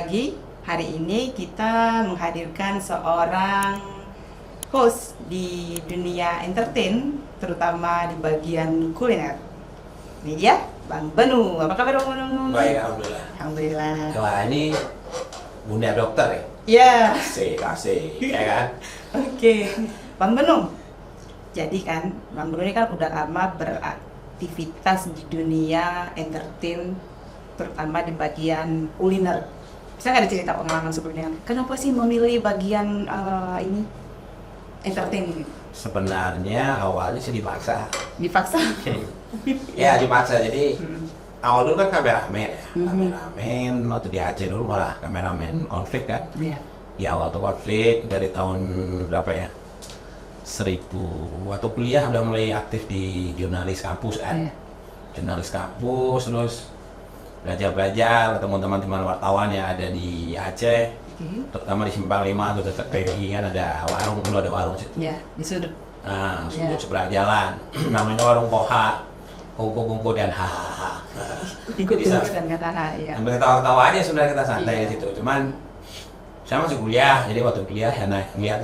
lagi. Hari ini kita menghadirkan seorang host di dunia entertain, terutama di bagian kuliner. Ini dia, Bang Benu. Apa kabar Bang Benu? Baik, alhamdulillah. Alhamdulillah. Wah, ini Bunda Dokter ya? Ya. Kasih, ya kan? Oke, Bang Benu. Jadi kan, Bang Benu ini kan udah lama beraktivitas di dunia entertain, terutama di bagian kuliner. Bisa nggak ada cerita pengalaman sebelumnya? Kenapa sih memilih bagian ini entertain? Sebenarnya awalnya sih dipaksa. Dipaksa? Ya, dipaksa. Jadi awal dulu kan kameramen ya. Kameramen, waktu di Aceh dulu malah kameramen konflik kan. Iya. Di awal tuh konflik dari tahun berapa ya? 1000. Waktu kuliah udah mulai aktif di jurnalis kampus kan. Iya. Jurnalis kampus, terus belajar ketemu teman-teman wartawan yang ada di Aceh, terutama di Simpang 5 atau dekat PWI kan ada warung, dulu ada warung situ. Ya, di sudut. Nah, sudut sebelah jalan, namanya warung Poha, kumpul-kumpul dan hahaha. Ikut-ikut dan kata ya. Sambil ketawa-ketawa aja sebenarnya kita santai di situ. Cuman saya masih kuliah, jadi waktu kuliah ya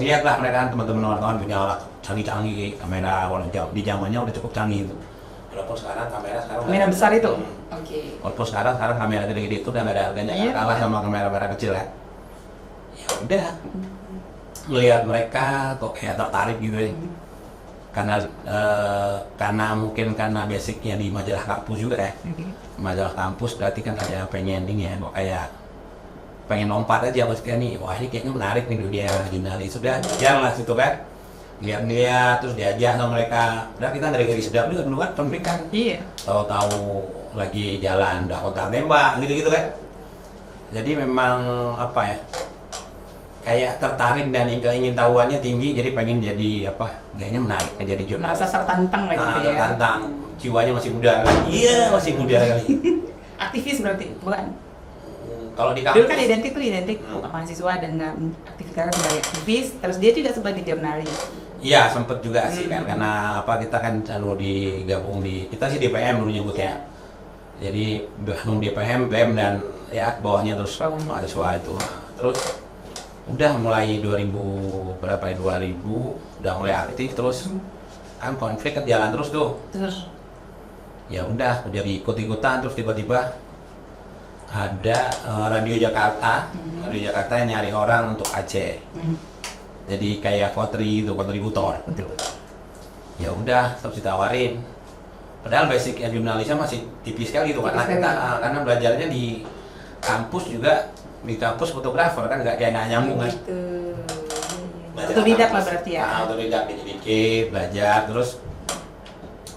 lihat lah mereka kan teman-teman wartawan punya alat canggih-canggih, kamera kalau di zamannya udah cukup canggih itu. Walaupun sekarang kamera besar itu. Oke. Walaupun sekarang kamera gede-gede itu udah nggak ada harganya, Iya, kalah sama kamera kecil ya. Ya udah, melihat mereka kok kayak tertarik gitu ya. Karena mungkin karena basicnya di majalah kampus juga ya. Majalah kampus berarti kan ada pengen ini ya, kok kayak pengen lompat aja maksudnya nih, wah ini kayaknya menarik nih dunia jurnalis. Sudah jalan lah situ kan. Lihat terus diajak sama mereka. Udah kita dari sedap juga dulu kan konflik kan. Iya. Tahu-tahu lagi jalan udah kontak tembak gitu kan. Jadi memang apa ya? Kayak tertarik dan ingin tahuannya tinggi, jadi pengen jadi apa? Kayaknya menarik jadi jurnalis. Merasa tertantang lah gitu ya. Tertantang. Jiwanya masih muda kali. Iya, masih muda kali. Aktivis berarti, bukan? Kalau di Dulu kampus kan identik mahasiswa dengan aktivitas sebagai aktivis, terus dia juga sebagai jurnalis. iya, sempet juga sih kan, karena apa kita kan selalu digabung kita sih DPM dulu nyebutnya. Jadi gabung DPM, BEM dan ya bawahnya terus mahasiswa itu. Terus udah mulai 2000 berapa ya 2000 udah mulai aktif terus kan konflik kan jalan terus tuh. Terus Ya udah ikut-ikutan terus tiba-tiba ada Radio Jakarta yang nyari orang untuk Aceh. Jadi kayak kontributor. Ya udah terus ditawarin. Padahal basicnya jurnalisnya masih tipis sekali gitu karena belajarnya di kampus juga di kampus fotografer kan nggak nyambung kan. gitu. Otodidak lah berarti ya. Nah, otodidak dikit belajar terus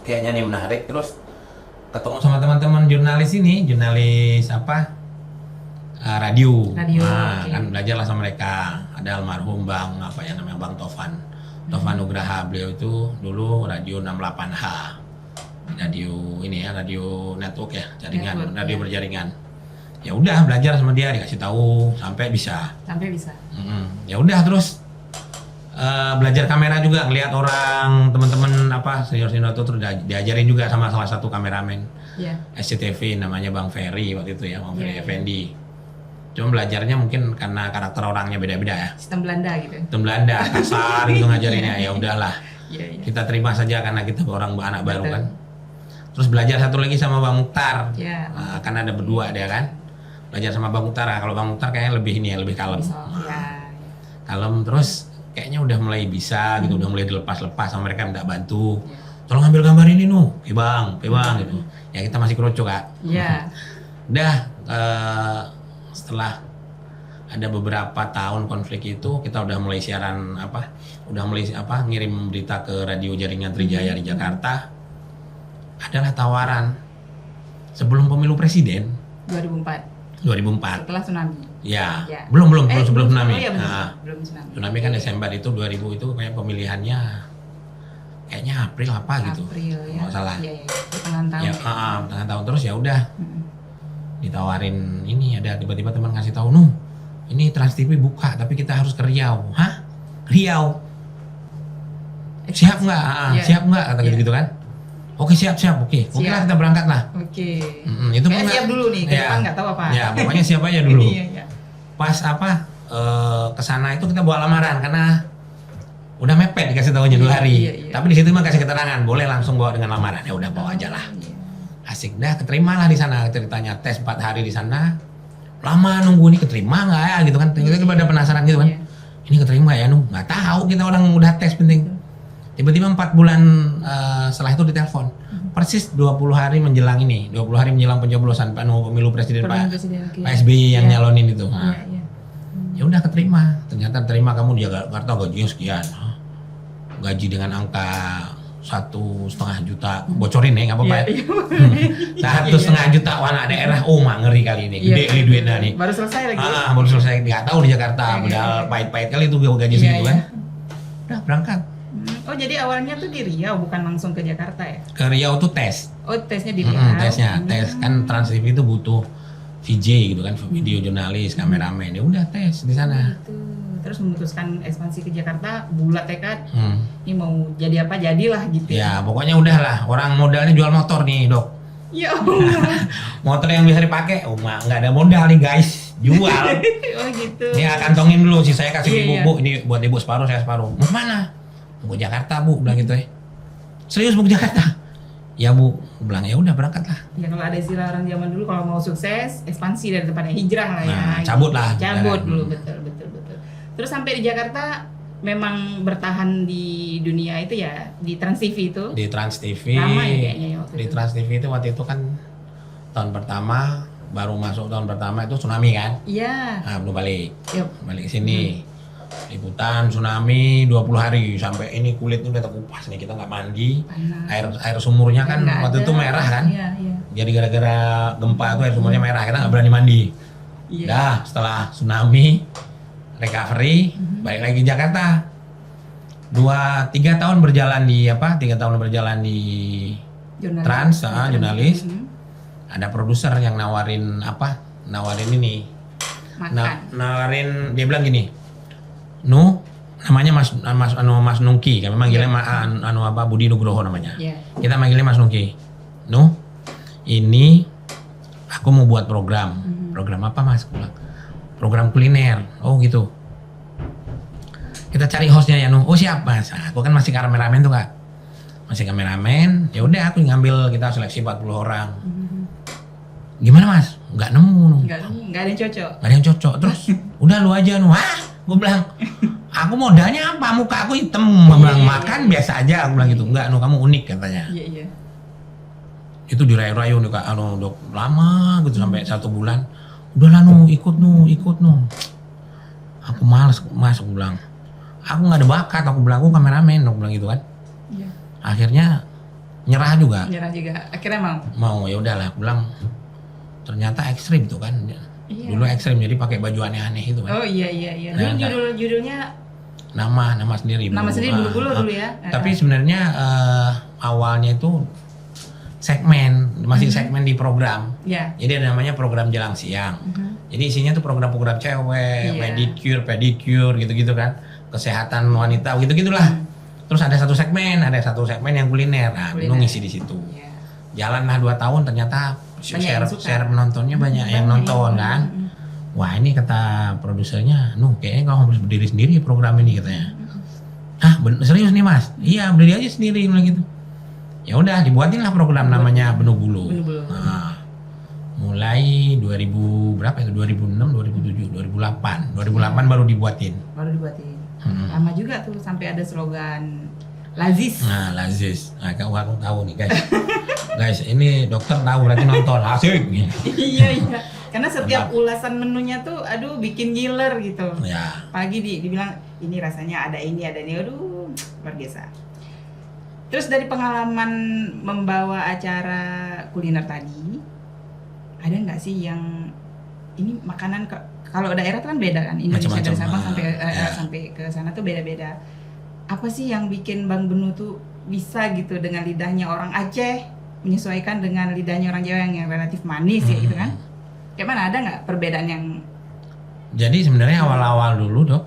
kayaknya nih menarik terus ketemu sama teman-teman jurnalis apa radio. Nah, kan belajar lah sama mereka. Ada almarhum Bang apa ya namanya Bang Tovan Nugraha, beliau itu dulu radio 68H. Radio ini ya, radio network ya, jaringan, radio berjaringan. Ya udah belajar sama dia, dikasih tahu sampai bisa. Ya udah terus belajar kamera juga, ngelihat orang teman-teman apa senior-senior itu terus diajarin juga sama salah satu kameramen SCTV namanya Bang Ferry waktu itu ya, Bang Ferry Effendi. Cuma belajarnya mungkin karena karakter orangnya beda-beda ya. Sistem Belanda gitu. Sistem Belanda, kasar gitu ngajarinnya. Ya udahlah. Kita terima saja karena kita orang anak baru kan. Terus belajar satu lagi sama Bang Mukhtar. Nah, kan ada berdua dia kan. Belajar sama Bang Mukhtar. Nah, kalau Bang Mukhtar kayaknya lebih ini ya, lebih kalem. Kalem terus kayaknya udah mulai bisa gitu, udah mulai dilepas-lepas sama mereka minta bantu. Tolong ambil gambar ini Oke bang gitu. Ya kita masih kerucuk Kak. Udah setelah ada beberapa tahun konflik itu kita udah mulai siaran ngirim berita ke radio jaringan Trijaya di Jakarta. Adalah tawaran sebelum pemilu presiden 2004 setelah tsunami. Ya. Belum sebelum tsunami. Belum tsunami. Tsunami kan Desember itu 2000 itu kayak pemilihannya kayaknya April apa gitu. April ya. Nggak salah. Iya. Pertengahan tahun. Pertengahan tahun terus ya udah. Ditawarin ini ada tiba-tiba teman ngasih tahu, ini Trans TV buka tapi kita harus ke Riau. Hah? Riau? Siap nggak? Siap nggak? Kata gitu kan? Oke siap. Oke lah kita berangkat lah. Oke. Itu siap dulu nih, ke depan nggak tahu apa. Ya pokoknya siap aja dulu. Iya. pas kesana itu kita bawa lamaran karena udah mepet dikasih tahunya 2 hari. Tapi di situ mah kasih keterangan, boleh langsung bawa dengan lamaran. Ya udah bawa aja lah. Asik dah, keterima lah di sana. Ceritanya tes 4 hari di sana. Lama nunggu ini keterima nggak ya gitu kan. Kita pada penasaran gitu kan. Ini keterima ya nggak tahu, kita orang udah tes penting. Tiba-tiba 4 bulan setelah itu ditelepon. Persis 20 hari menjelang ini, 20 hari menjelang pencoblosan pemilu presiden Pak SBY yang nyalonin itu. Nah, ya udah keterima. Ternyata terima kamu di Jakarta gajinya sekian. Gaji dengan angka 1,5 juta, bocorin ya nggak apa-apa ya. 1,5 juta anak daerah, mak ngeri kali ini, gede kali duitnya nih. Baru selesai lagi. Baru selesai, nggak tahu di Jakarta, padahal pahit-pahit kali itu gaji segitu kan. Udah berangkat. Oh jadi awalnya tuh di Riau, bukan langsung ke Jakarta ya? Ke Riau tuh tes. Oh tesnya di Riau. Tes kan Trans TV itu butuh VJ gitu kan, video jurnalis, kameramen, ya udah tes di sana. Terus memutuskan ekspansi ke Jakarta, bulat tekad, ini mau jadi apa jadilah gitu. Ya pokoknya udahlah, orang modalnya jual motor nih Dok. Ya motor yang bisa dipakai, nggak ada modal nih guys, jual. Oh gitu. Ini kantongin dulu, sih saya kasih ibu, Bu, ini buat ibu separuh, saya separuh. Mau mana? Mau ke Jakarta Bu, bilang gitu ya. Serius mau ke Jakarta? Ya Bu, bilang ya udah berangkat lah. Ya kalau ada istilah orang zaman dulu kalau mau sukses, ekspansi dari tempatnya, hijrah lah ya. Nah, cabut lah. Cabut dulu, betul. Terus sampai di Jakarta memang bertahan di dunia itu ya, di Trans TV itu. Di Trans TV. Lama ya kayaknya ya waktu di itu. Trans TV itu waktu itu kan tahun pertama, baru masuk tahun pertama itu tsunami kan? Iya. Nah, belum balik. Yep. Balik ke sini. Liputan tsunami 20 hari sampai ini kulitnya udah terkupas nih, kita nggak mandi. Air sumurnya kan waktu itu merah kan? Iya. Jadi gara-gara gempa itu air sumurnya merah, kita nggak berani mandi. Iya. Dah setelah tsunami recovery, balik lagi ke Jakarta. 3 tahun berjalan di 3 tahun berjalan di Trans, jurnalis. Ada produser yang nawarin ini. Nawarin, dia bilang gini, namanya Mas Nungki, kami manggilnya Budi Nugroho namanya. Kita manggilnya Mas Nungki. Ini aku mau buat program. Program apa Mas? Program kuliner. Oh gitu. Kita cari hostnya ya Oh siap Mas. Aku kan masih kameramen tuh Kak. Masih kameramen. Ya udah aku ngambil, kita seleksi 40 orang. Gimana Mas? Nggak nemu. Nggak ada yang cocok. Nggak ada yang cocok. Terus udah lu aja gue bilang. Aku modalnya apa? Muka aku hitam. Gue bilang makan biasa aja. Aku bilang gitu. Enggak, kamu unik katanya. Iya. Itu dirayu-rayu nih Kak. Dok lama gitu sampai 1 bulan. Udahlah ikut. Aku males Mas, aku bilang. Aku nggak ada bakat, aku bilang aku kameramen, aku bilang gitu kan. Iya. Akhirnya nyerah juga. Akhirnya mau ya udahlah, aku bilang. Ternyata ekstrim tuh kan. Iya. Dulu ekstrim, jadi pakai baju aneh-aneh itu kan. Oh iya. Dulu judulnya nama sendiri. Nama sendiri dulu ya. Tapi sebenarnya awalnya itu segmen, masih segmen di program. Yeah. Jadi ada namanya program Jelang Siang. Jadi isinya tuh program-program cewek, pedicure gitu-gitu kan. Kesehatan wanita gitu-gitulah. Terus ada satu segmen yang kuliner. Nah, Nung ngisi di situ. Yeah. Jalanlah 2 tahun, ternyata share penontonnya banyak yang nonton kan. Wah, ini kata produsernya, kayaknya kamu harus berdiri sendiri program ini katanya. Serius nih Mas? Iya, berdiri aja sendiri gitu. Ya udah, dibuatin lah program namanya Benuh Bulu. Nah, mulai 2000 berapa itu? 2006, 2007, 2008 baru dibuatin. Lama juga tuh sampai ada slogan Lazis. Nah, Lazis. Nah, aku tahu nih guys. Guys, ini dokter tahu berarti nonton. Asik. Iya. Karena setiap ulasan menunya tuh aduh bikin giler gitu. Ya. Pagi dibilang ini rasanya ada ini. Aduh, luar biasa. Terus dari pengalaman membawa acara kuliner tadi, ada nggak sih yang ini makanan kalau daerah tuh kan beda kan, Indonesia dari Sabang sampai ke sana tuh beda-beda. Apa sih yang bikin Bang Benuh tuh bisa gitu dengan lidahnya orang Aceh menyesuaikan dengan lidahnya orang Jawa yang relatif manis ya gitu kan? Kayak mana, ada nggak perbedaan yang? Jadi sebenarnya awal-awal dulu Dok,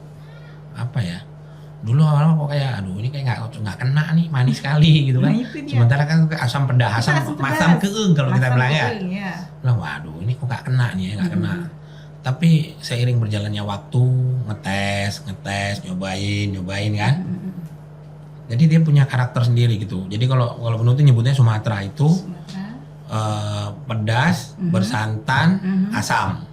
dulu awal-awal kok kayak ini kayak nggak kena nih, manis sekali gitu kan. Sementara kan asam pedas, asam keeng kalau kita bilang ya. Bilang waduh ini kok nggak kena nih, nggak kena. Tapi seiring berjalannya waktu, ngetes, nyobain kan. Jadi dia punya karakter sendiri gitu. Jadi kalau Penuh itu nyebutnya Sumatera itu pedas, bersantan, asam.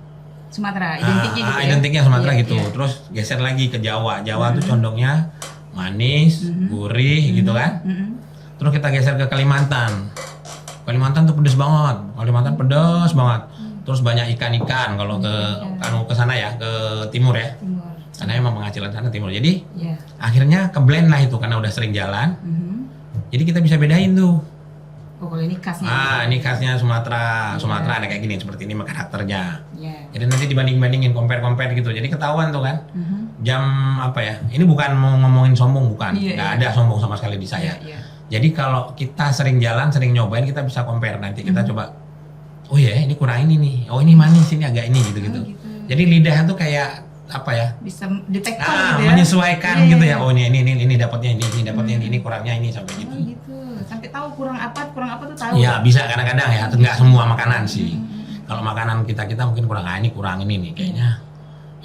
Sumatera, identiknya gitu ya? Identiknya Sumatera Iya, gitu. iya. Terus geser lagi ke Jawa. Jawa tuh condongnya manis, gurih gitu kan. Terus kita geser ke Kalimantan. Kalimantan tuh pedes banget. Kalimantan pedes banget. Terus banyak ikan-ikan kalau ke sana ya, ke timur ya. Timur. Karena emang penghasilan sana timur. Jadi Iya. akhirnya keblend lah itu karena udah sering jalan. Jadi kita bisa bedain tuh. Oh, kalau ini khasnya. Ini khasnya Sumatera. Sumatera ada kayak gini, seperti ini karakternya. Iya. Jadi nanti dibanding-bandingin, compare gitu. Jadi ketahuan tuh kan. Jam apa ya? Ini bukan mau ngomongin sombong, bukan. Iya, Nggak iya. ada sombong sama sekali di saya. Iya. Jadi kalau kita sering jalan, sering nyobain, kita bisa compare. Nanti kita coba, oh ya ini kurang ini nih. Oh ini manis, ini agak ini gitu. Oh, gitu. Jadi lidah tuh kayak apa ya? Bisa detektor gitu ya. Menyesuaikan Iya, gitu iya. ya. Oh ini dapatnya ini dapatnya ini kurangnya ini sampai gitu. Oh gitu. Sampai tahu kurang apa tuh tahu. Ya bisa kadang-kadang ya, nggak semua makanan sih. Kalau makanan kita mungkin kurang ini nih kayaknya.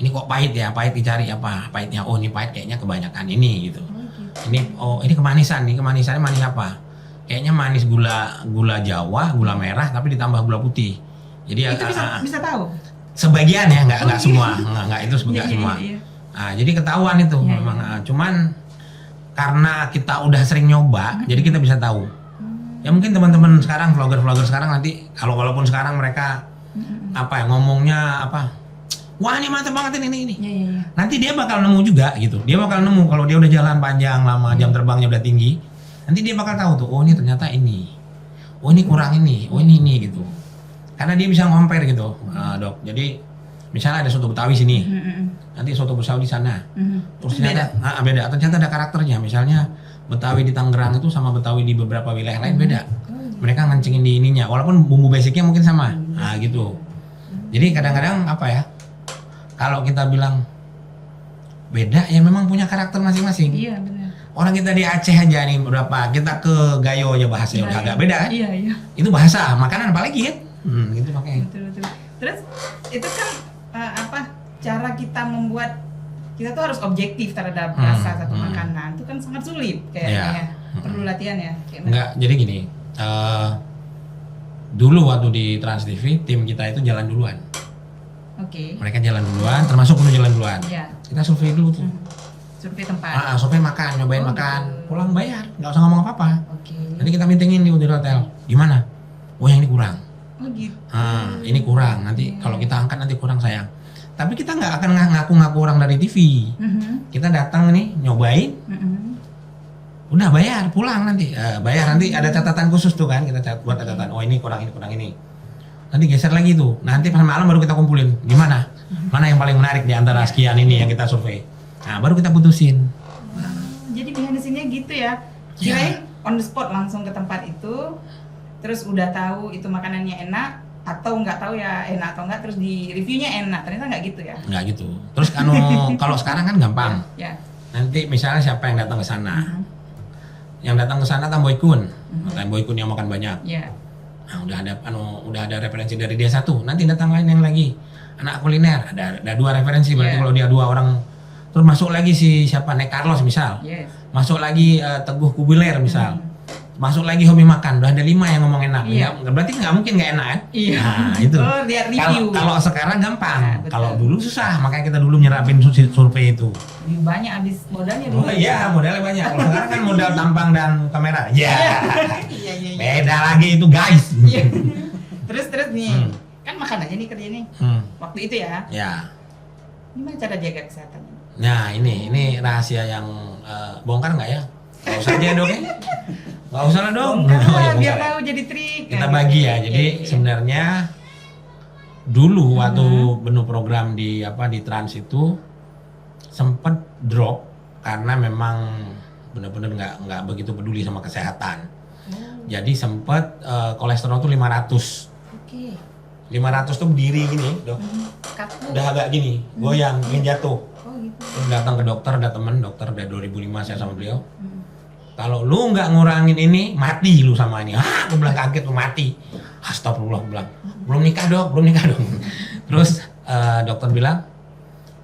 Ini kok pahit ya, pahit dicari apa? Pahitnya, oh ini pahit kayaknya kebanyakan ini gitu. Ini kemanisan, kemanisannya manis apa? Kayaknya manis gula Jawa, gula merah tapi ditambah gula putih. Jadi Itu bisa tahu. Sebagian ya, nggak semua, nggak itu nggak Iya, semua. iya. Nah, jadi ketahuan itu Iya, memang. Cuman karena kita udah sering nyoba, jadi kita bisa tahu. Ya mungkin teman-teman sekarang vlogger sekarang nanti walaupun sekarang mereka apa ya ngomongnya apa, wah ini mantap banget ini. Iya. Nanti dia bakal nemu juga gitu. Dia bakal nemu kalau dia udah jalan panjang lama, jam terbangnya udah tinggi. Nanti dia bakal tahu tuh, oh ini ternyata ini. Oh ini kurang ini. Oh ini gitu. Karena dia bisa compare gitu, Dok. Jadi misalnya ada soto Betawi sini. Nanti soto Betawi di sana. Terus ternyata beda. Ternyata ada karakternya. Misalnya Betawi di Tangerang itu sama Betawi di beberapa wilayah lain beda. Mereka ngencengin di ininya, walaupun bumbu basicnya mungkin sama. Nah gitu. Jadi kadang-kadang apa ya? Kalau kita bilang beda, ya memang punya karakter masing-masing. Iya benar. Orang kita di Aceh aja nih berapa, kita ke Gayo aja bahasanya udah agak beda kan? Iya. Itu bahasa, makanan apalagi kan? Gitu makanya. Betul. Terus itu kan cara kita membuat kita tuh harus objektif terhadap rasa satu makanan. Itu kan sangat sulit kayaknya. Perlu latihan ya. Enggak, jadi gini. Dulu waktu di Trans TV tim kita itu jalan duluan. Oke. Mereka jalan duluan, termasuk Penuh jalan duluan. Iya. Kita survei dulu tuh. Survei tempat. Survei makan, nyobain makan, pulang bayar, nggak usah ngomong apa-apa. Oke. Nanti kita meetingin di hotel. Gimana? Oh yang ini kurang. Oh gitu. Ini kurang. Nanti kalau kita angkat nanti kurang sayang. Tapi kita nggak akan ngaku-ngaku orang dari TV. Kita datang nih, nyobain. Udah bayar, pulang nanti. Bayar nanti ada catatan khusus tuh kan, kita buat catatan. Oh ini kurang ini. Nanti geser lagi tuh. Nanti pas malam baru kita kumpulin. Gimana? Mana yang paling menarik di antara sekian ini yang kita survei? Nah, baru kita putusin. Jadi behind the scene-nya gitu ya. Kirain on the spot langsung ke tempat itu. Terus udah tahu itu makanannya enak atau nggak tahu ya enak atau enggak, terus di reviewnya enak. Ternyata nggak gitu ya. Nggak gitu. Terus kalau sekarang kan gampang. Ya. Nanti misalnya siapa yang datang ke sana? Yang datang ke sana Tamboikun. Tamboikun yang makan banyak. Ya. Nah, udah ada referensi dari dia satu. Nanti datang lain yang lagi anak kuliner. Ada dua referensi. Berarti kalau dia dua orang, terus masuk lagi si siapa Nek Carlos misal. Yes. Masuk lagi Teguh Kubiler misal. Masuk lagi Hobi Makan. Udah ada 5 yang ngomong enak. Iya. Berarti nggak mungkin nggak enak kan? Iya. Nah, itu. Oh, lihat review. Kalau sekarang gampang. Nah, betul. Kalau dulu susah. Makanya kita dulu nyerapin survei itu. Lebih banyak habis modalnya dulu. Oh iya, modalnya banyak. Kalau sekarang kan modal tampang dan kamera. Ya. Iya. Beda lagi itu guys. Iya. Terus nih, kan makan aja nih kerja nih. Waktu itu ya. Ya. Gimana cara jaga kesehatan? Nah ini rahasia yang bongkar nggak ya? Nggak usah aja dong ya. Nggak usah lah dong. Bongkar, biar tahu jadi trik. Kita bagi ya. Jadi sebenarnya dulu waktu Penuh program di Trans itu sempet drop karena memang benar-benar nggak begitu peduli sama kesehatan. Jadi sempet kolesterol tuh 500. Oke. 500 tuh berdiri gini, Dok. Udah agak gini, goyang, ingin jatuh. Oh gitu. Terus datang ke dokter, ada temen dokter dari 2005 saya sama beliau. Kalau lu nggak ngurangin ini, mati lu sama ini. Aku bilang kaget lu mati. Astagfirullah, bilang belum nikah dok. Terus dokter bilang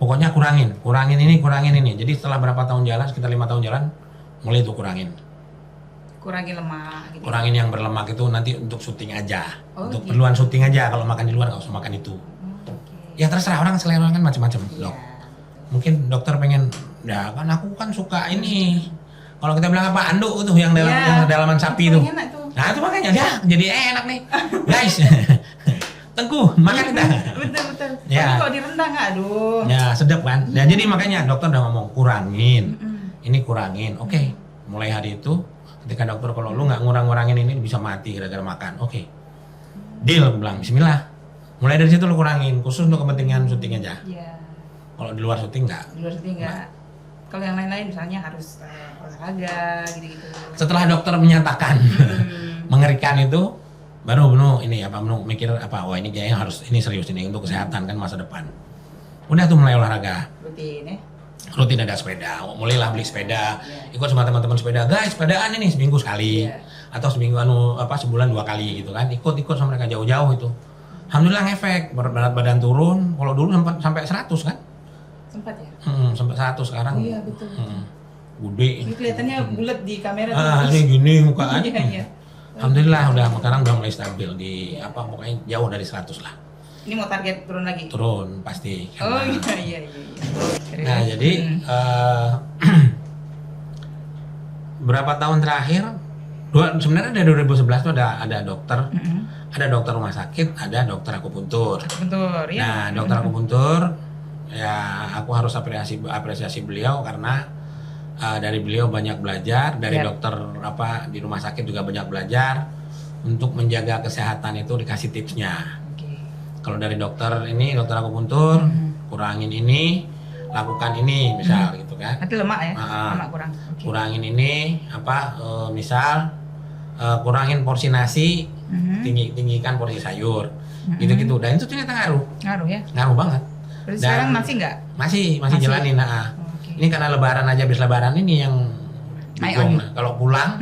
pokoknya kurangin ini. Jadi setelah berapa tahun jalan, sekitar 5 tahun jalan, mulai itu kurangin lemak gitu. Kurangin yang berlemak itu nanti untuk syuting aja. Untuk gitu. keperluan syuting aja. Kalau makan di luar nggak usah makan itu. Okay. Ya terserah orang, selera kan macam-macam, Iya. dok. Mungkin dokter pengen, ya kan aku kan suka ini. Kalau kita bilang apa, anduk tuh yang dalaman sapi itu. Enak tuh. Nah itu makanya ya jadi enak nih, guys. Tengku, makan kita. Betul. Ya. Tapi kalau direndang, aduh. Ya sedap kan. Ya jadi makanya dokter udah ngomong kurangin. Ini kurangin. Oke. Mulai hari itu ketika dokter kalau lu nggak ngurangin ini bisa mati gara-gara makan. Oke. Deal, aku bilang bismillah. Mulai dari situ lu kurangin khusus untuk kepentingan syuting aja. Iya. Kalau di luar syuting nggak. Di luar syuting nggak. Kalau yang lain-lain misalnya harus olahraga gitu-gitu. Setelah dokter menyatakan mengerikan itu, baru ini mikir apa, wah ini kayaknya harus, ini serius ini untuk kesehatan kan masa depan. Udah tuh mulai olahraga. Rutin ada sepeda, mulailah beli sepeda, ikut sama teman-teman sepeda, guys sepedaan ini seminggu sekali, atau seminggu sebulan 2 kali gitu kan, ikut sama mereka jauh-jauh itu. Alhamdulillah ngefek, berat badan turun. Kalau dulu sempat sampai 100 kan? Sempat ya? Sampai 100 sekarang. Oh iya betul. Gede. Ini kelihatannya bulat di kamera Ini gini mukanya. Iya. Alhamdulillah sekarang udah mulai stabil di pokoknya jauh dari 100 lah. Ini mau target turun lagi? Turun pasti. Oh iya. Nah jadi berapa tahun terakhir? Sebenarnya dari 2011 tuh ada dokter, ada dokter rumah sakit, ada dokter akupuntur. Akupuntur, ya. Nah dokter akupuntur, ya aku harus apresiasi beliau karena dari beliau banyak belajar, dari dokter di rumah sakit juga banyak belajar untuk menjaga kesehatan itu dikasih tipsnya. Kalau dari dokter akupuntur, kurangin ini, lakukan ini, misal gitu kan. Nanti lemak ya, lemak kurang. Kurangin ini, misal kurangin porsi nasi, tinggikan porsi sayur, gitu-gitu. Dan itu ternyata ngaruh. Ngaruh ya? Ngaruh banget. Berarti sekarang masih nggak? Masih jalanin. Ini karena lebaran aja, habis lebaran ini yang kalau pulang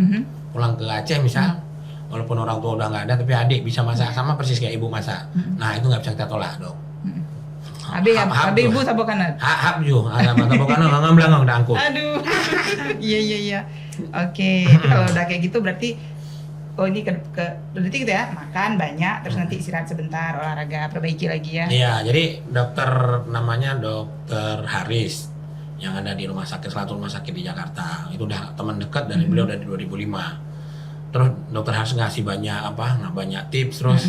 ke Aceh misal, walaupun orang tua udah nggak ada, tapi adik bisa masak sama persis kayak ibu masak. Nah itu nggak bisa kita tolak dok. Abi ibu tabok kanan. Hap ju, tabok kanan ngambil udah angkut. Aduh, iya. Oke, kalau udah kayak gitu berarti, ini berarti gitu ya, makan banyak, terus nanti istirahat sebentar, olahraga, perbaiki lagi ya. Iya, jadi namanya dokter Haris yang ada di salah satu rumah sakit di Jakarta. Itu udah teman dekat dari beliau dari 2005. Terus dokter Haris ngasih banyak tips terus.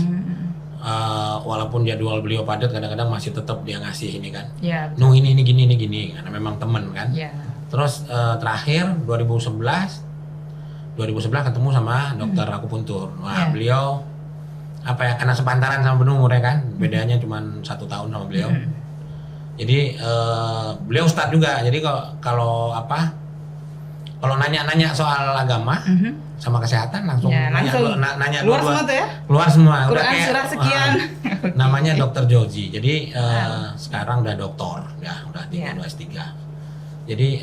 Walaupun jadwal beliau padat, kadang-kadang masih tetap dia ngasih ini kan. Iya. Ini gini karena memang teman kan. Iya. Terus terakhir 2011 ketemu sama dokter akupuntur. Wah, beliau karena sepantaran sama Benur ya kan. Bedanya cuma 1 tahun sama beliau. Jadi beliau ustadz juga. Jadi kalau nanya soal agama sama kesehatan langsung nanya keluar semua tuh ya? Keluar semua. Quran Udah kayak surah sekian. Namanya Dokter Joji. Jadi sekarang udah doktor, udah 3 S3. Jadi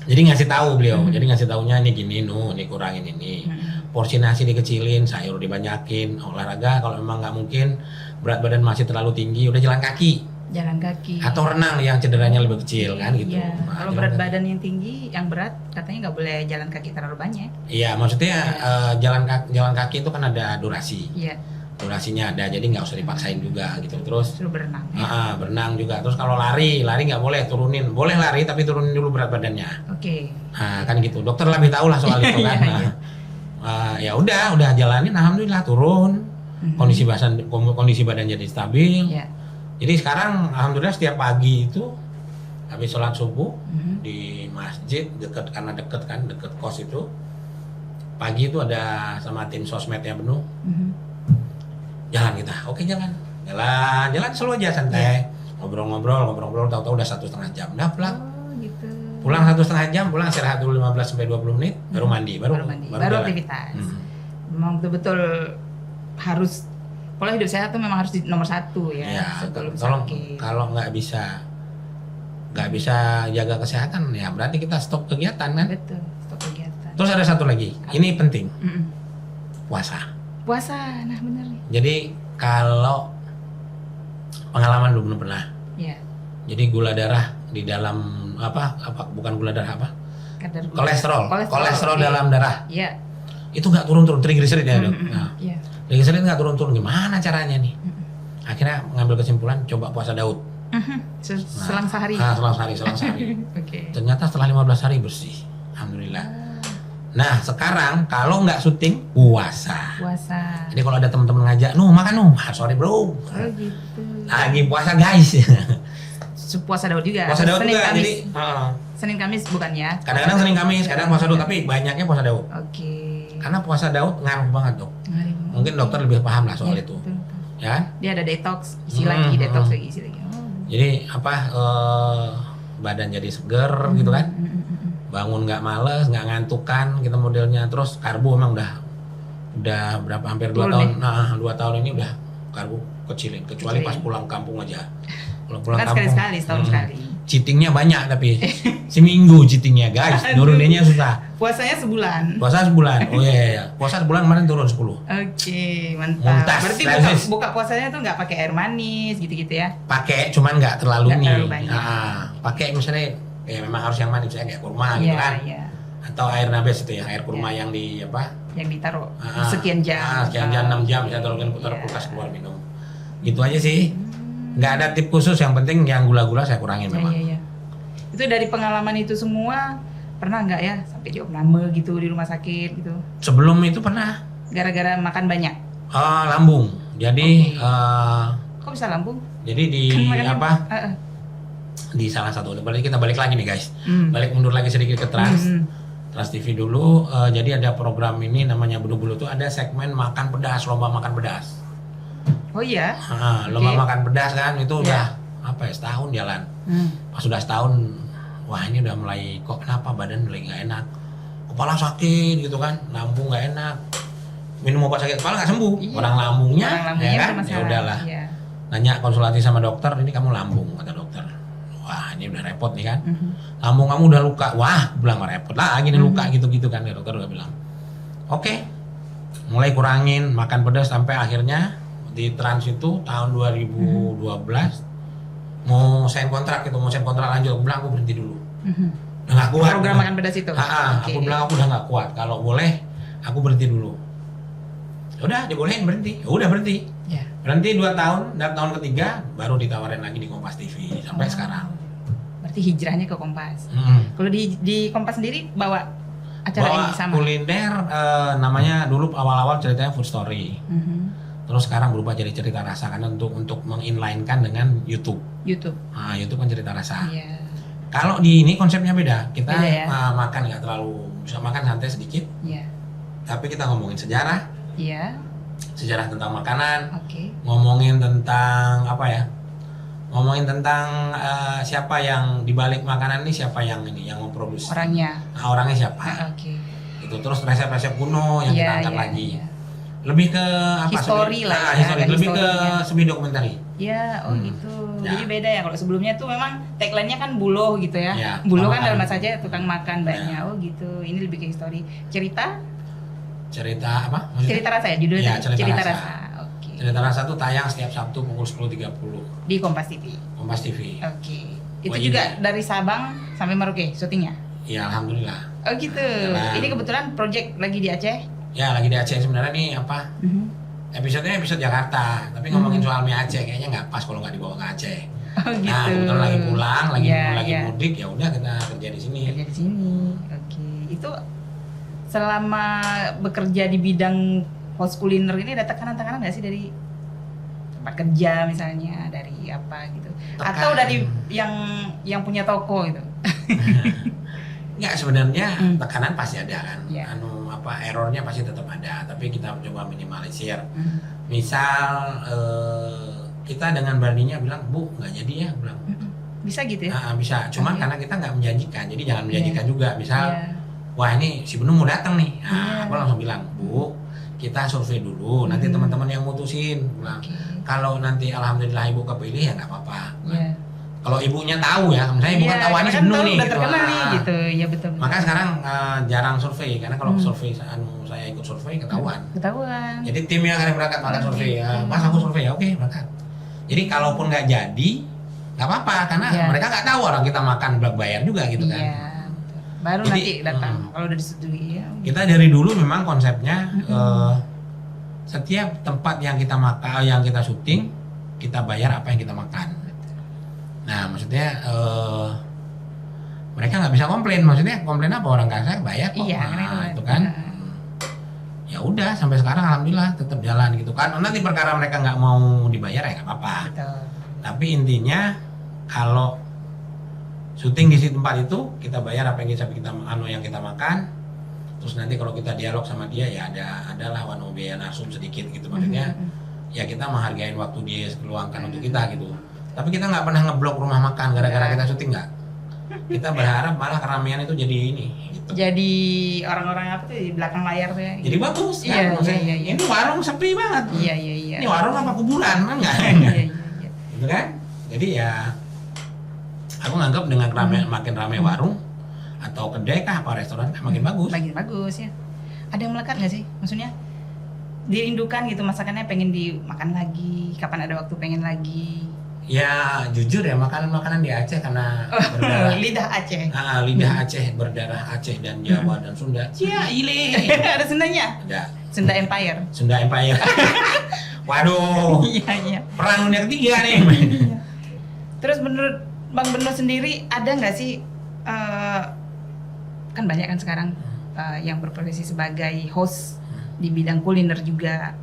Jadi ngasih tahu beliau. Jadi ngasih taunya ini gini, ini kurangin ini. Porsi nasi dikecilin, sayur dibanyakin, olahraga kalau memang nggak mungkin, berat badan masih terlalu tinggi, udah jalan kaki. Atau renang yang cederanya lebih kecil kan gitu. Iya. Kalau berat badan yang tinggi, yang berat katanya nggak boleh jalan kaki terlalu banyak. Iya, maksudnya jalan kaki itu kan ada durasi. Iya. Durasinya ada, jadi nggak usah dipaksain juga gitu. Terus suruh berenang. Berenang juga. Terus kalau lari nggak boleh, turunin. Boleh lari tapi turunin dulu berat badannya. Oke. Nah, kan gitu. Dokter lebih tahu lah soal itu kan. Ya udah jalanin, alhamdulillah turun. Kondisi badan jadi stabil. Iya. Jadi sekarang alhamdulillah setiap pagi itu habis sholat subuh di masjid deket kos itu, pagi itu ada sama tim sosmednya Benur. Jalan kita, oke jalan selalu aja santai, ngobrol, tahu-tahu udah 1,5 jam, udah pulang. Gitu. Pulang 1,5 jam, pulang istirahat dulu 15-20 menit, baru mandi, baru aktivitas. Memang betul-betul harus pola hidup sehat tuh memang harus nomor 1 ya. Ya, kalau nggak bisa jaga kesehatan ya berarti kita stop kegiatan kan. Betul, stop kegiatan. Terus ada satu lagi, ini penting, puasa. Nah benar nih. Jadi kalau pengalaman dulu belum pernah. Iya. Jadi gula darah di dalam apa bukan gula darah apa? Kadar gula. Kolesterol Oke. dalam darah. Iya. Itu nggak turun-turun, triglycerid ya dok. Nah, Iya. triglycerid nggak turun-turun, gimana caranya nih? Akhirnya mengambil kesimpulan coba puasa Daud. Selang sehari. Selang sehari. Oke. Ternyata setelah 15 hari bersih, alhamdulillah. Nah sekarang kalau nggak syuting puasa. Puasa. Jadi kalau ada teman-teman ngajak, makan sorry bro. Oh gitu. Lagi puasa guys. Puasa Daud juga. Puasa Daud Senin, juga, Kamis. jadi Senin Kamis bukan ya? kadang-kadang Senin Kamis, kadang puasa Daud, tapi banyaknya puasa Daud. Oke. Karena puasa Daud ngaruh banget dok. Mungkin dokter lebih paham lah soal itu, Betul. ya kan? Dia ada detox, isi lagi, detox lagi, isi lagi. Jadi badan jadi seger gitu kan? Bangun nggak males, nggak ngantukan gitu modelnya. Terus karbo emang udah berapa hampir 2 tahun. Nah 2 tahun ini udah karbo kecilin, kecuali pas pulang kampung aja. Kalau pulang Kan kampung sekali-sekali, setahun sekali. cheatingnya banyak tapi seminggu cheatingnya guys, nuruninnya susah. Puasanya sebulan. Puasa sebulan, oh iya. Puasa sebulan kemarin turun 10. Oke, mantap. Muntas, Berarti buka puasanya tuh nggak pakai air manis gitu-gitu ya? Pakai, cuman nggak terlalu Nggak nih. terlalu banyak. Pakai misalnya, ya memang harus yang manis, misalnya kayak kurma gitu kan. Iya. Atau air nabes itu ya, air kurma yang di apa? Yang ditaruh sekian jam. Sekian jam, 6 jam bisa taruhin putar kulkas keluar minum. Gitu aja sih. Nggak ada tip khusus, yang penting yang gula-gula saya kurangin memang. Iya. Itu dari pengalaman itu semua, pernah nggak ya sampai jawab nama gitu di rumah sakit gitu? Sebelum itu pernah Gara-gara makan banyak? lambung. Jadi Kok bisa lambung? jadi di Kan makannya- apa? Di salah satu. Berarti kita balik lagi nih guys. Balik mundur lagi sedikit ke Trans TV dulu. Jadi ada program ini namanya Bulu-Bulu tuh, ada segmen makan pedas, lomba makan pedas. Oh iya? Lomba makan pedas kan itu udah apa ya, setahun jalan. Pas sudah setahun, wah ini udah mulai kok kenapa badan mulai nggak enak, kepala sakit gitu kan, lambung nggak enak, minum obat sakit kepala nggak sembuh, orang lambungnya ya kan, ya udahlah. Iya. Nanya konsultasi sama dokter, ini kamu lambung kata dokter. Wah ini udah repot nih kan, lambung kamu udah luka, wah bilang repot lagi nih luka gitu-gitu kan, dokter udah bilang. Oke, mulai kurangin makan pedas sampai akhirnya di Trans itu tahun 2012 mau sign kontrak lanjut, aku bilang aku berhenti dulu. Udah nggak kuat. Program makan pedas itu. Aku bilang aku udah nggak kuat. Kalau boleh aku berhenti dulu. Udah dibolehin berhenti. Udah berhenti. Ya. Berhenti 2 tahun. Dan tahun ketiga baru ditawarin lagi di Kompas TV sampai sekarang. Berarti hijrahnya ke Kompas. Kalau di Kompas sendiri bawa acara yang sama. Kuliner namanya dulu awal-awal ceritanya Food Story. Terus sekarang berubah jadi cerita rasa karena untuk menginline-kan dengan YouTube. YouTube kan cerita rasa. Iya. Kalau di ini konsepnya beda. Kita beda, ya? Makan nggak terlalu, bisa makan santai sedikit. Iya. Tapi kita ngomongin sejarah. Iya. Sejarah tentang makanan. Oke. Ngomongin tentang apa ya? Ngomongin tentang siapa yang dibalik makanan ini, siapa yang memproduksi. Orangnya. Orangnya siapa? Oke. Itu terus resep-resep kuno yang kita angkat lagi. Iya. Lebih ke apa? History lah ya, history. ada Lebih ke historinya. semi dokumentari. Ya, gitu. Ya. Jadi beda ya, kalau sebelumnya tuh memang tagline-nya kan buloh gitu ya. Ya, Buloh tukang kan dalam makan. saja tukang makan banyak. Oh gitu. Ini lebih ke history. Cerita Apa? Maksudnya? cerita rasa ya judulnya. Ya, cerita rasa. Oke. Cerita rasa tuh tayang setiap Sabtu pukul 10.30 Di Kompas TV. Kompas TV. Oke. Itu Wah, juga ini. dari Sabang sampai Merauke syutingnya. Ya alhamdulillah. Oh gitu. Jalan. Ini kebetulan project lagi di Aceh. Ya lagi di Aceh sebenarnya nih apa? Episodenya episode Jakarta, tapi ngomongin soal mie Aceh kayaknya nggak pas kalau nggak dibawa ke Aceh. Oh gitu. Nah kebetulan lagi pulang, lagi Iya. mudik, ya udah kita kerja di sini. Kerja di sini. Oke. Itu selama bekerja di bidang host kuliner ini ada tekanan-tekanan nggak sih dari tempat kerja misalnya, dari apa gitu? Atau dari yang punya toko gitu? Nggak, sebenarnya tekanan pasti ada kan. Iya. Errornya pasti tetap ada, tapi kita coba minimalisir. Misal kita dengan beraninya bilang, Bu nggak jadi ya, bilang. Bisa gitu ya? Bisa, cuman Oke. karena kita nggak menjanjikan, jadi jangan Iya. menjanjikan juga. Misal, wah ini si Benung mau datang nih, aku langsung bilang, Bu kita survei dulu, nanti teman-teman yang mutusin. Bilang, kalau nanti alhamdulillah ibu kepilih ya nggak apa-apa. Iya. Kalau ibunya tahu ya, misalnya ibu kan tahu ini si Benung nih, udah gitu. terkenal nih gitu. Ya betul. Maka sekarang jarang survei, karena kalau survei saya ikut survei ketahuan. Ketahuan. Jadi timnya akan berangkat makan survei. Mas aku survei ya, oke berangkat. Jadi kalaupun nggak jadi, nggak apa-apa karena mereka nggak tahu orang kita makan bayar juga gitu kan. Iya. Baru Jadi, nanti datang kalau udah disetujui ya. Kita dari dulu memang konsepnya setiap tempat yang kita makan, yang kita syuting, kita bayar apa yang kita makan. Nah, maksudnya mereka nggak bisa komplain. Maksudnya komplain apa, orang kaya bayar kok. Iya, Nah, itu kan. Ya udah sampai sekarang alhamdulillah tetap jalan gitu kan. Nanti perkara mereka nggak mau dibayar ya nggak apa-apa. Betul. Tapi intinya kalau syuting di tempat itu kita bayar apa yang kita makan. Terus nanti kalau kita dialog sama dia ya adalah biaya narsum sedikit gitu, maksudnya ya kita menghargai waktu dia luangkan untuk kita gitu. Tapi kita nggak pernah ngeblok rumah makan gara-gara kita syuting, nggak. Kita berharap malah keramaian itu jadi ini gitu. Jadi orang-orang apa tuh di belakang layar tuh ya. Jadi bagus kan. Iya. Ini warung sepi banget. Iya. Ini warung apa kuburan kan nggak? Iya. Gitu kan. Jadi ya aku nganggap dengan makin ramai warung atau kedai kah apa restoran kah makin bagus. Makin bagus ya. Ada yang melekat nggak sih? Maksudnya dirindukan gitu masakannya, pengen dimakan lagi, kapan ada waktu pengen lagi. Ya jujur ya, makanan di Aceh karena berdarah lidah Aceh. Lidah Aceh berdarah Aceh dan Jawa dan Sunda. Cia ile. Ada Sundanya? Ada. Sunda Empire. Sunda Empire. Waduh. Iya. Perang Dunia Ketiga nih. Terus menurut Bang Beno sendiri ada nggak sih kan banyak kan sekarang yang berprofesi sebagai host di bidang kuliner juga,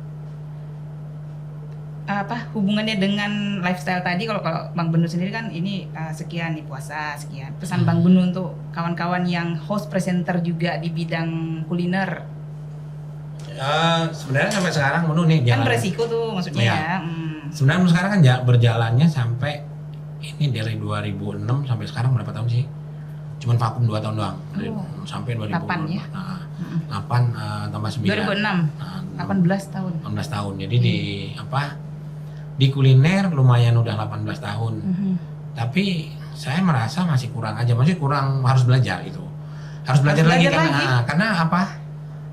apa hubungannya dengan lifestyle tadi? Kalau Bang Benu sendiri kan ini sekian nih puasa sekian, pesan Bang Benu untuk kawan-kawan yang host presenter juga di bidang kuliner. Sebenarnya sampai sekarang Benu nih kan beresiko tuh maksudnya ya. Sebenarnya sekarang kan berjalannya sampai ini dari 2006 sampai sekarang berapa tahun sih? Cuman vakum 2 tahun doang. Sampai 2008 ya. 8 tambah 9. 2006. 18 tahun. 18 tahun. Jadi di kuliner lumayan udah 18 tahun. Tapi saya merasa masih kurang aja, masih kurang, harus belajar itu. Harus belajar lagi karena apa?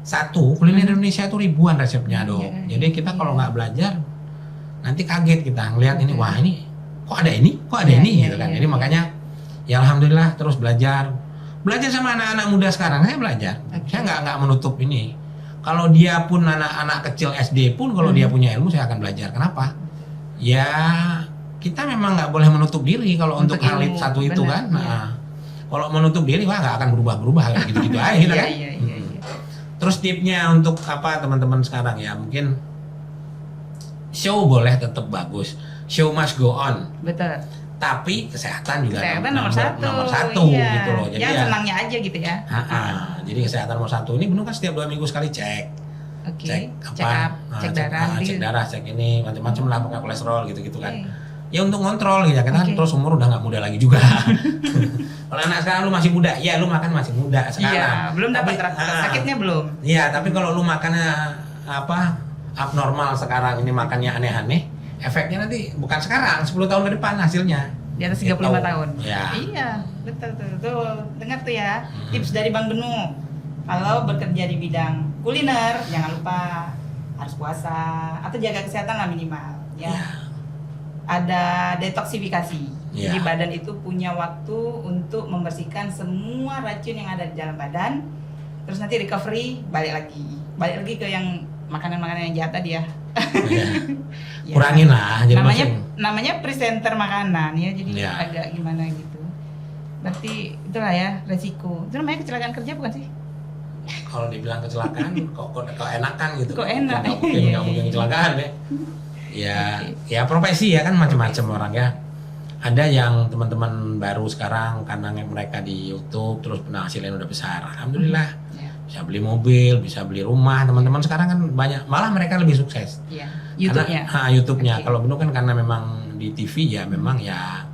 Satu, kuliner Indonesia itu ribuan resepnya, Dok. Jadi kita kalau nggak belajar nanti kaget kita ngelihat ini, wah ini kok ada ini gitu kan. Jadi makanya ya alhamdulillah terus belajar sama anak-anak muda sekarang. Saya belajar. Saya nggak menutup ini. Kalau dia pun anak-anak kecil SD pun kalau dia punya ilmu saya akan belajar. Kenapa? Ya kita memang nggak boleh menutup diri kalau untuk hal satu itu kan. Nah, kalau menutup diri wah nggak akan berubah kayak gitu-gitu aja gitu kan. Terus tipnya untuk apa teman-teman sekarang ya, mungkin show boleh tetap bagus. Show must go on. Betul. Tapi kesehatan juga nomor satu gitu loh. Jadi ya senangnya aja gitu ya. Jadi kesehatan nomor 1 ini benar kan setiap 2 minggu sekali cek. Cek darah, cek darah, cek ini macam-macam lah, pakai kolesterol gitu-gitu kan. Ya untuk ngontrol gitu ya, kan terus umur udah nggak muda lagi juga. Kalau anak sekarang lu masih muda, ya lu makan masih muda sekarang. Iya, belum dapat sakitnya belum. Iya, tapi kalau lu makannya apa abnormal sekarang ini, makannya aneh-aneh, efeknya nanti bukan sekarang, 10 tahun ke depan hasilnya. Di atas 35 tahun. Ya. Iya, betul. Dengar tuh ya, tips dari Bang Benu. Kalau bekerja di bidang kuliner, jangan lupa harus puasa atau jaga kesehatan lah minimal. Ya. Ada detoksifikasi. Jadi badan itu punya waktu untuk membersihkan semua racun yang ada di dalam badan. Terus nanti recovery, balik lagi ke yang makanan-makanan yang jahat tadi ya. Kurangin lah. Jadi namanya presenter makanan ya, jadi agak gimana gitu. Berarti itulah ya resiko. Itu namanya kecelakaan kerja bukan sih? Kalau dibilang kecelakaan kok enakan gitu. Kok enak? Nggak mungkin kecelakaan ya. Ya profesi ya kan macam-macam orang ya. Ada yang teman-teman baru sekarang karena mereka di YouTube terus penghasilannya udah besar. Alhamdulillah. Bisa beli mobil, bisa beli rumah. Teman-teman sekarang kan banyak, malah mereka lebih sukses. YouTube-nya. Kalau benar kan karena memang di TV ya memang ya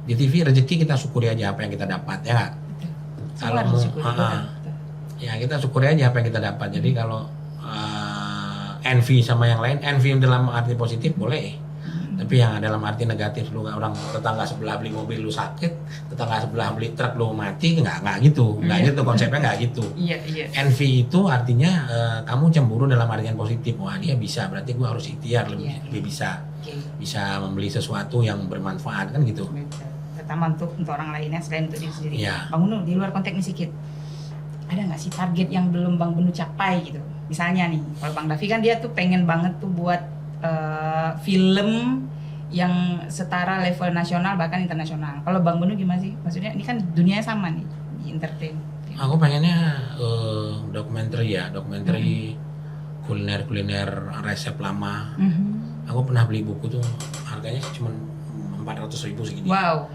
di TV rezeki kita syukuri aja apa yang kita dapat ya nggak? Kalau ya kita syukuri aja apa yang kita dapat. Jadi kalau envy sama yang lain, envy dalam arti positif boleh. Tapi yang dalam arti negatif, lu orang tetangga sebelah beli mobil lu sakit, tetangga sebelah beli truk lu mati, nggak gitu, gitu konsepnya nggak gitu. Envy itu artinya kamu cemburu dalam artian positif. Wah dia bisa, berarti gua harus ikhtiar lebih bisa. bisa membeli sesuatu yang bermanfaat kan gitu. Betul. Pertama untuk orang lainnya selain untuk diri sendiri. Iya. Bang Benu, di luar konteks ini sedikit, ada nggak sih target yang belum Bang Benu capai gitu? Misalnya nih, kalau Bang Davi kan dia tuh pengen banget tuh buat film yang setara level nasional bahkan internasional. Kalau Bang Benu gimana sih? Maksudnya ini kan dunianya sama nih di entertain. Aku pengennya dokumenter kuliner resep lama. Aku pernah beli buku tuh harganya cuma 400.000 segini. Wow.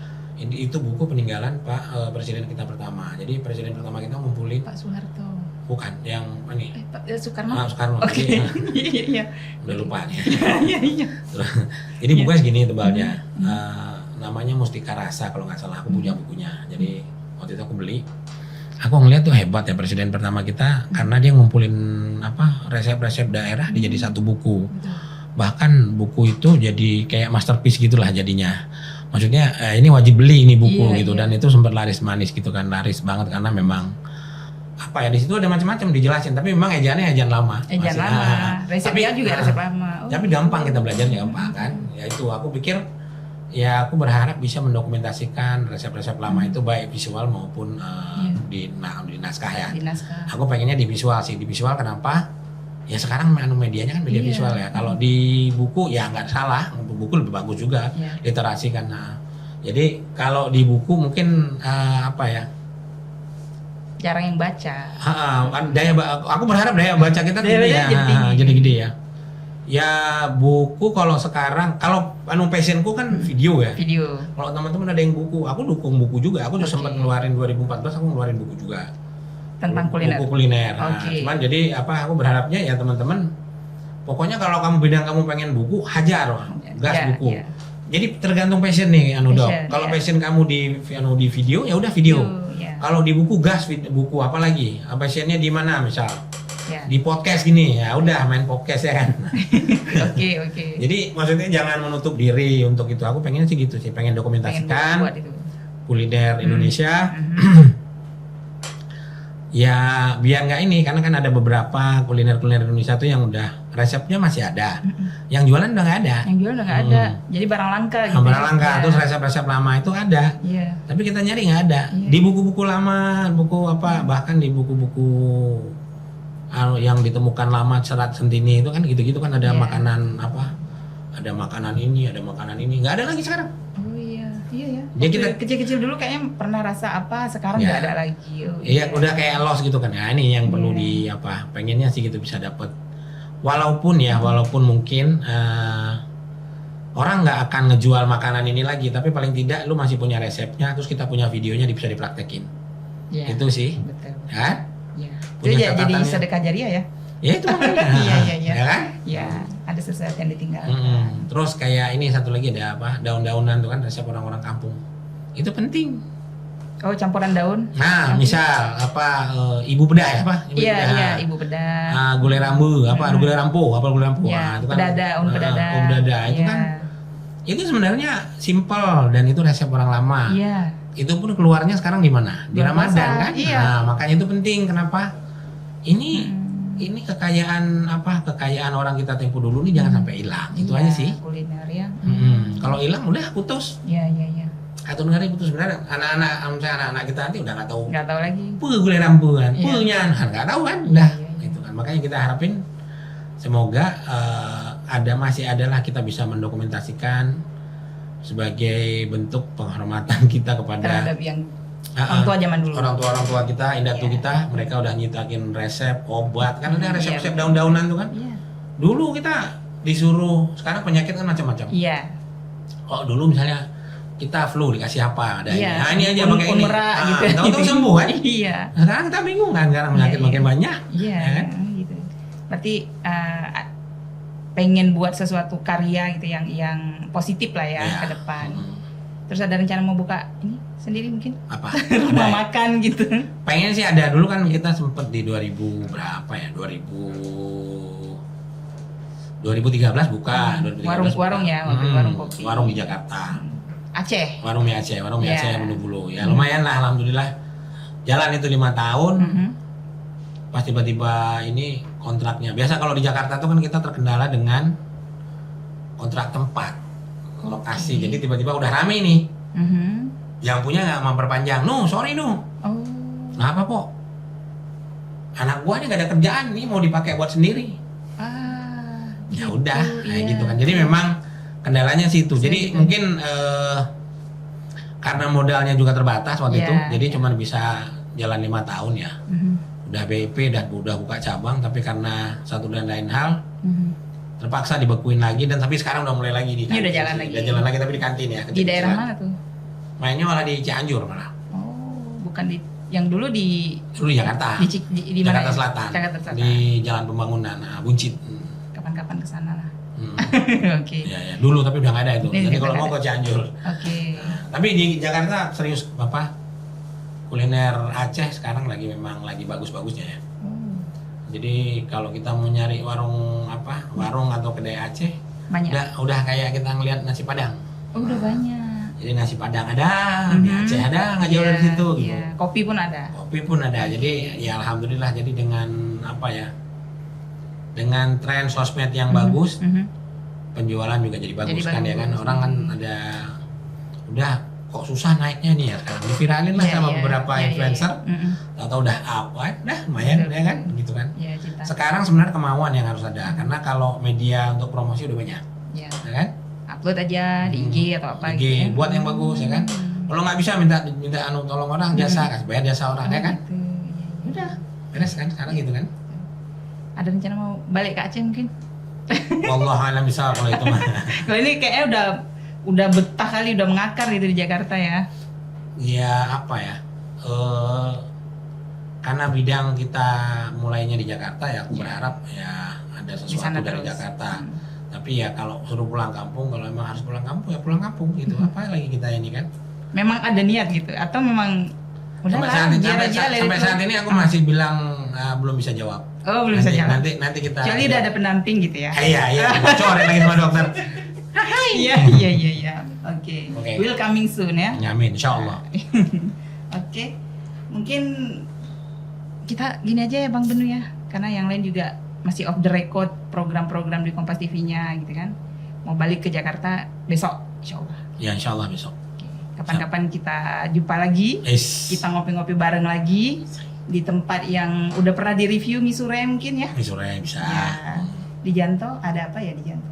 Itu buku peninggalan Pak Presiden kita pertama. Jadi Presiden pertama kita ngumpulin Pak Soeharto. Bukan, yang ini. Pak Soekarno. Soekarno. Oke. Jadi, Iya. udah lupa nih. Iya. Jadi bukunya segini tebalnya. Namanya Mustika Rasa kalau nggak salah. Aku punya bukunya. Jadi waktu itu aku beli. Aku ngeliat tuh hebat ya presiden pertama kita karena dia ngumpulin resep-resep daerah dijadi satu buku. Bahkan buku itu jadi kayak masterpiece gitulah jadinya. Maksudnya ini wajib beli ini buku gitu. Dan itu sempat laris manis gitu kan, laris banget karena memang di situ ada macam-macam dijelasin, tapi memang ejaannya ejaan lama. Ejaan lama. Resepnya juga resep lama. Tapi gampang kita belajarnya gampang kan. Ya itu aku pikir aku berharap bisa mendokumentasikan resep-resep lama itu baik visual maupun di naskah ya. Di naskah. Aku pengennya di visual sih. Di visual kenapa? Ya sekarang medianya kan media visual ya. Kalau di buku ya nggak salah, buku lebih bagus juga literasi karena. Jadi kalau di buku mungkin jarang yang baca. Aku berharap daya baca kita tinggi ya. Jadi gede ya. Ya buku kalau sekarang passionku kan video ya. Video. Kalau teman-teman ada yang buku, aku dukung buku juga. Aku juga sempat ngeluarin 2014 aku ngeluarin buku juga. Tentang kuliner. Buku kuliner. Cuman jadi aku berharapnya ya teman-teman pokoknya kalau kamu bidang kamu pengen buku, hajar gas buku. Jadi tergantung passion nih Dok. Kalau passion kamu di video ya udah video. Kalau di buku gas buku apa lagi? Passionnya di mana misal? Di podcast gini ya udah main podcast ya kan. Oke. Jadi maksudnya jangan menutup diri untuk itu. Aku pengen sih gitu sih, pengen dokumentasikan kuliner Indonesia. Ya biar nggak ini karena kan ada beberapa kuliner Indonesia tuh yang udah resepnya masih ada, yang jualan udah nggak ada. Yang jualan udah nggak ada, jadi barang langka gitu. Barang langka, terus resep-resep lama itu ada. Tapi kita nyari nggak ada. Di buku-buku lama, bahkan di buku-buku yang ditemukan lama Serat Sentini itu kan gitu-gitu kan ada makanan ada makanan ini nggak ada lagi sekarang. Oh iya ya. Jadi kita kecil-kecil dulu kayaknya pernah rasa sekarang nggak ada lagi. Iya udah kayak lost gitu kan. Nah ini yang perlu pengennya sih gitu bisa dapet. Walaupun mungkin orang nggak akan ngejual makanan ini lagi, tapi paling tidak lu masih punya resepnya, terus kita punya videonya bisa dipraktekin. Itu sih. Betul. Kan? Itu jadi sedekah jariah ya? Ya itu makanya. Iya. Ya kan? Iya, ada sesuatu yang ditinggalkan. Terus kayak ini satu lagi ada daun-daunan tuh kan resep orang-orang kampung. Itu penting. Oh, campuran daun. Nah, misal ibu bedah ya Iya, ibu bedah. Gulai rambu, gulai rampu. Iya, itu kan pedada. itu kan. Itu sebenarnya simpel dan itu resep orang lama. Iya. Itu pun keluarnya sekarang di mana? Di Ramadan kan? Iya. Nah, makanya itu penting. Kenapa? Ini kekayaan orang kita tempo dulu nih jangan sampai hilang. Itu aja sih. Kuliner ya. Kalau hilang udah putus. Iya. Atau negara putus sebenarnya anak-anak kita nanti udah nggak tahu lagi. Gulai rambu kan, nggak tahu kan, udah gitu kan. Makanya kita harapin semoga masih adalah kita bisa mendokumentasikan sebagai bentuk penghormatan kita kepada terhadap yang orang tua zaman dulu. Orang tua kita, indatu kita, mereka udah nyitakin resep obat kan ada resep-resep daun-daunan tuh kan. Dulu kita disuruh, sekarang penyakit kan macam-macam. Iya. Oh dulu misalnya kita flu dikasih apa adanya. Ini aja pakai ini. Gitu. Tahu-tahu sembuh kan? Iya. Sekarang kita bingung kan karena penyakit makin banyak. Iya. Kan? Gitu. Berarti pengen buat sesuatu karya gitu yang positif lah ya ke depan. Terus ada rencana mau buka ini sendiri mungkin? Apa? Rumah makan gitu. Pengen sih ada. Dulu kan kita sempet di 2000 berapa ya? 2013 buka. Warung ya, warung kopi. Warung di Jakarta. Aceh. Warung mie Aceh Bulu. Ya lumayan lah, alhamdulillah. Jalan itu 5 tahun. Pas tiba-tiba ini kontraknya. Biasa kalau di Jakarta tuh kan kita terkendala dengan kontrak tempat, lokasi. Jadi tiba-tiba udah rame nih. Yang punya nggak memperpanjang. Sorry Oh. Kenapa po? Anak gua nih gak ada kerjaan nih, mau dipakai buat sendiri. Ya Gitu, udah, iya. gitu kan. Jadi memang kendalanya situ. Jadi mungkin karena modalnya juga terbatas waktu itu, jadi cuma bisa jalan 5 tahun ya. Udah BIP dan udah buka cabang, tapi karena satu dan lain hal terpaksa dibekuin lagi, dan tapi sekarang udah mulai lagi di kantin. Udah jalan lagi. Udah jalan lagi tapi di kantin ya. Di daerah mana tuh? Mainnya malah di Cianjur malah. Oh, bukan di yang dulu di Jakarta. Di mana? Jakarta Selatan. Jakarta Selatan. Di Jalan Pembangunan, Buncit. Kapan-kapan ke sana lah. Oke. Ya, dulu tapi udah nggak ada itu. Jadi kalau mau ke Cianjur. Oke. Tapi di Jakarta serius Bapak, kuliner Aceh sekarang memang lagi bagus-bagusnya ya. Jadi kalau kita mau nyari warung atau kedai Aceh, Banyak. udah kayak kita ngelihat nasi Padang. Oh, udah banyak. Jadi nasi Padang ada, di Aceh ada, nggak jauh dari situ gitu. Iya. Kopi pun ada. Kopi pun ada. Jadi ya alhamdulillah, jadi dengan dengan tren sosmed yang bagus, penjualan juga jadi bagus kan ya kan. Orang kan udah kok susah naiknya nih ya, sekarang diviralin lah sama beberapa influencer. Tahu udah lumayan ya kan gitu kan. Iya, Cinta. Sekarang sebenarnya kemauan yang harus ada, karena kalau media untuk promosi udah banyak. Iya. Ya kan? Upload aja di IG atau apa IG, gitu. Ya. buat yang bagus ya kan. Kalau nggak bisa minta tolong orang, jasa, kasih bayar jasa orang ya kan. Gitu. Udah. Beres kan sekarang gitu kan. Ada rencana mau balik ke Aceh mungkin? Wallahualam bisa kalau itu mah. Kalau ini kayaknya udah betah kali, udah mengakar gitu di Jakarta ya. Ya karena bidang kita mulainya di Jakarta ya, aku berharap ya ada sesuatu dari terus. Jakarta. Tapi ya kalau suruh pulang kampung, kalau emang harus pulang kampung ya pulang kampung gitu. Apa lagi kita ini kan? Memang ada niat gitu atau memang sampai saat ini aku masih bilang belum bisa jawab. Oh, belum bisa jawab. Nanti kita. Kecuali udah ada pendamping gitu ya. Iya, bocorin lagi sama dokter. Iya. Oke. Will coming soon ya. Amin, insyaallah. Oke. Mungkin kita gini aja ya Bang Benu ya, karena yang lain juga masih off the record program-program di Kompas TV-nya gitu kan. Mau balik ke Jakarta besok insyaallah. Ya insyaallah besok. Kapan-kapan kita jumpa lagi. Kita ngopi-ngopi bareng lagi di tempat yang udah pernah di-review Misure mungkin ya. Misure bisa. Ya. Di Janto ada apa ya di Janto?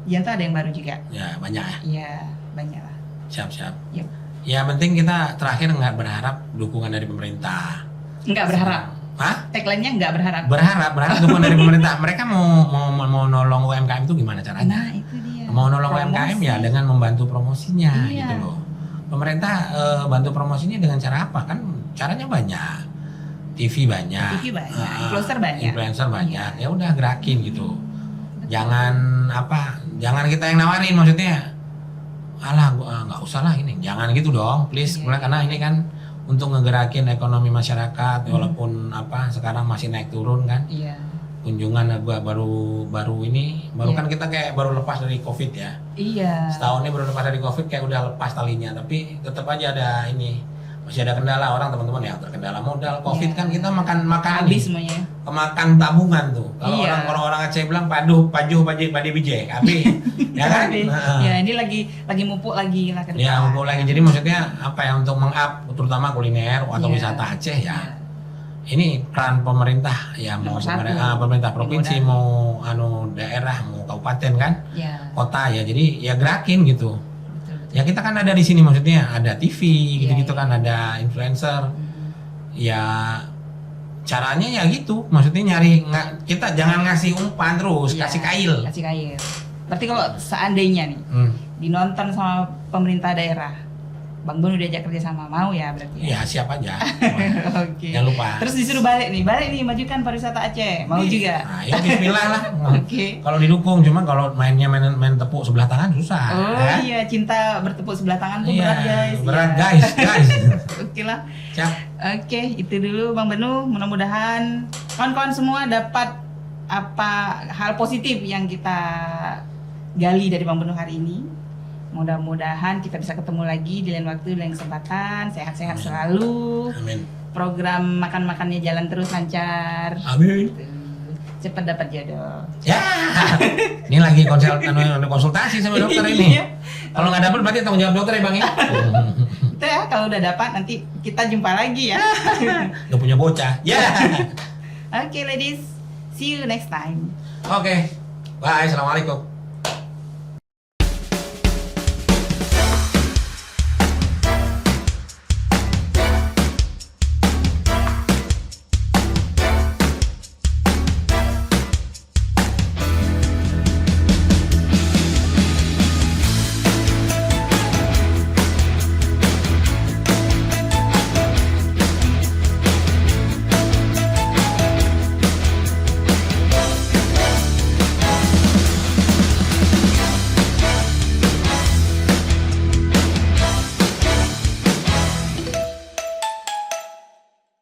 Di Janto ada yang baru juga. Ya banyak ya. Iya banyak lah. Siap. Yep. Ya penting kita terakhir nggak berharap dukungan dari pemerintah. Nggak berharap. Hah? Tagline-nya nggak berharap. Berharap dukungan dari pemerintah. Mereka mau nolong UMKM itu gimana caranya? Nah itu dia. Mau nolong UMKM ya dengan membantu promosinya Iya. gitu loh. Pemerintah bantu promosinya dengan cara apa? Kan caranya banyak. TV banyak. Influencer banyak. Ya udah gerakin gitu. Jangan kita yang nawarin, maksudnya. Alah, nggak usah lah ini. Jangan gitu dong, please. Karena ini kan untuk ngegerakin ekonomi masyarakat, walaupun sekarang masih naik turun kan. Iya. Kunjungan gua baru kan kita kayak baru lepas dari Covid ya. Iya. Setahun ini baru lepas dari Covid, kayak udah lepas talinya, tapi tetap aja ada masih ada kendala. Orang teman-teman ya terkendala modal. Covid kan kita makan habis semuanya. Kemakan tabungan tuh. Kalau orang Aceh bilang pajuh padi bije, abi. Ya kan? Ya ini lagi mupuk lagi lah ke depan. Ya mupuk lagi. Jadi maksudnya untuk meng-up terutama kuliner atau wisata Aceh ya. Ini peran pemerintah ya, mau pemerintah provinsi, mau daerah, mau kabupaten kan, kota ya. Jadi ya gerakin gitu. Ya kita kan ada di sini, maksudnya ada TV gitu-gitu kan, ada influencer. Ya caranya ya gitu, maksudnya kita jangan ngasih umpan terus, kasih kail. Berarti kalau seandainya nih dinonton sama pemerintah daerah, Bang Bun udah ajak kerja sama, mau ya berarti ya? Ya siap aja. Oke. Jangan lupa. Terus disuruh balik nih, majukan pariwisata Aceh, mau juga? Nah, ya bismillah lah. Oke. Kalau didukung, cuma kalau main tepuk sebelah tangan susah. Iya, cinta bertepuk sebelah tangan tuh berat guys. Berat guys. Oke lah. Siap. Oke, itu dulu Bang Benu. Mudah-mudahan kawan-kawan semua dapat hal positif yang kita gali dari Bang Benu hari ini. Mudah-mudahan kita bisa ketemu lagi di lain waktu, di lain kesempatan. Sehat-sehat selalu. Amin. Program makan-makannya jalan terus lancar. Amin. cepat dapat jodoh. Ya, ini lagi konsultasi sama dokter ini. Iya. Kalau nggak dapat berarti tanggung jawab dokter ya bang ya. Itu ya, kalau udah dapat nanti kita jumpa lagi ya. Nggak punya bocah. Ya. Oke ladies, see you next time. Oke. Bye. Assalamualaikum.